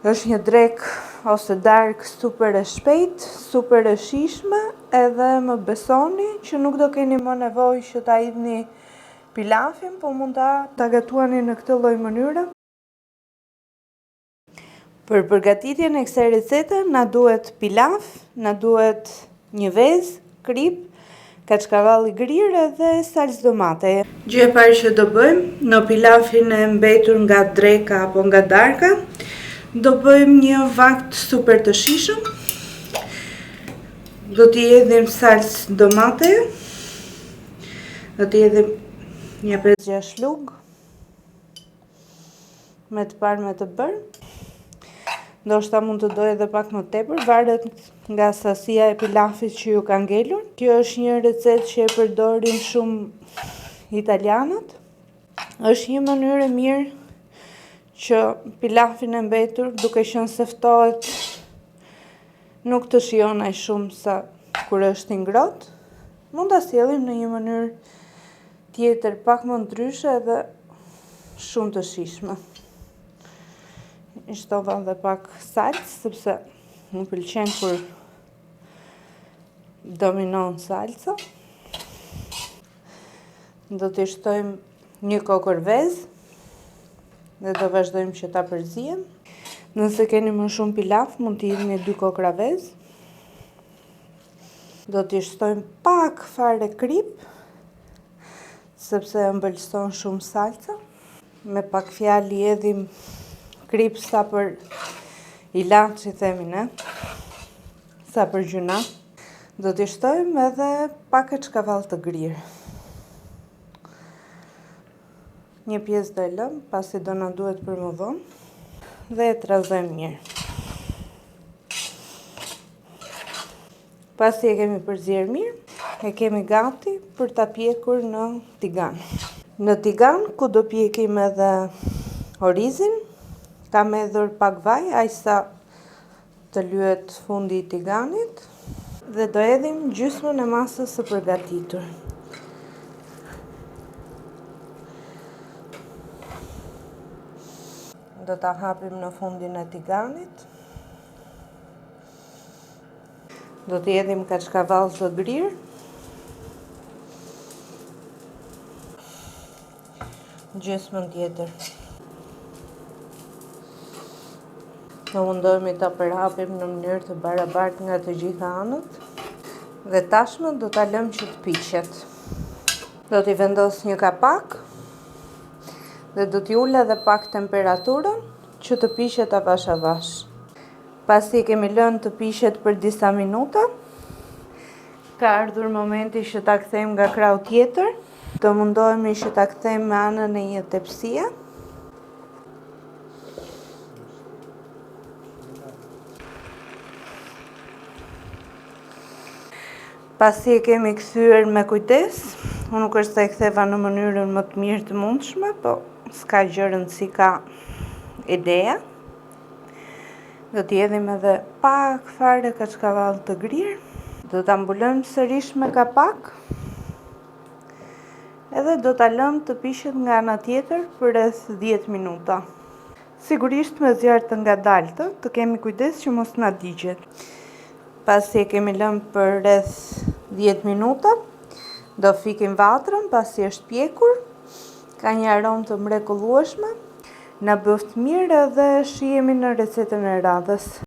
Është një drek ose darkë super e shpejt, super e shijshme, edhe më besoni që nuk do keni më nevojë që ta idhni pilafin, po mund ta gatuani në këtë lloj mënyre. Për përgatitjen e kësaj recete na duhet pilaf, na duhet një vezë, krip, kaçkavall i grirë edhe salcë domate. Gjë e parë që do bëjmë në pilafin e mbetur nga dreka apo nga darka, do bëjmë një vakt super të shijshëm. Do t'i hedhim salcë domate. Do t'i hedhim një 5-6 lugë me të parë me të bërë. Ndoshta mund të dojë edhe pak më tepër, varet nga sasia e pilafit që ju ka ngelur. Kjo është një recetë që e përdorin shumë italianët. Është një mënyrë e mirë që pilafin e mbetur, duke qenë se ftohet, nuk të shijon aq shumë sa kur është i ngrohtë. Mund ta sjellim në një mënyrë tjetër pak më ndryshe edhe shumë të shijshme. I shtova edhe pak salcë, sepse më pëlqen kur dominon salca. Do t'i shtojmë një kokër vezë dhe do vazhdojmë që ta përzijem. Nëse keni më shumë pilaf, mund t'i hidhni 2 kokra vezë. Do t'i shtojmë pak fare krip, sepse ëmbëlson shumë salca. Me pak fjalë i hedhim krip sa për ilaç, i themi ne, sa për gjuna. Do t'i shtojmë edhe pak kaçkavall të grirë. Një pjesë do e lëm, pasi do na duhet për më vonë, dhe e trazojmë mirë. Pasi e kemi përzier mirë, e kemi gati për ta pjekur në tigan. Në tigan, ku do pjekim edhe orizin, kam hedhur pak vaj, aq sa të lyhet fundi i tiganit, dhe do hedhim gjysmën e masës së përgatitur. Do ta hapim në fundin e tiganit. Do t'i hedhim kaçkavall të grirë. Gjysmën tjetër. Do mundohemi ta përhapim në mënyrë të barabartë nga të gjitha anët. Dhe tashmë do ta lëm që të piqet. Do t'i vendos një kapak. Dhe do t'i ul edhe pak temperaturën që të piqet avash avash. Pasi kemi lënë të piqet për disa minuta, ka ardhur momenti që ta kthejmë nga krau tjetër. Do mundohemi që ta kthejmë me anën e një tepsie. Pasi e kemi kthyer me kujdes, unë nuk është se e ktheva në mënyrën më të mirë të mundshme, po s'ka gjë rëndësi, ka ideja. Do t'i hedhim edhe pak fare kaçkavall të grirë. Do ta mbulojmë sërish me kapak. Edhe do ta lëm të piqet nga ana tjetër për rreth 10 minuta. Sigurisht me zjarr të ngadaltë, të kemi kujdes që mos na digjet. Pasi e kemi lënë për rreth 10 minuta, do fikim vatrën pasi është pjekur. Ka një aromë të mrekullueshme. Na bëft mirë edhe shihemi në recetën e radhës.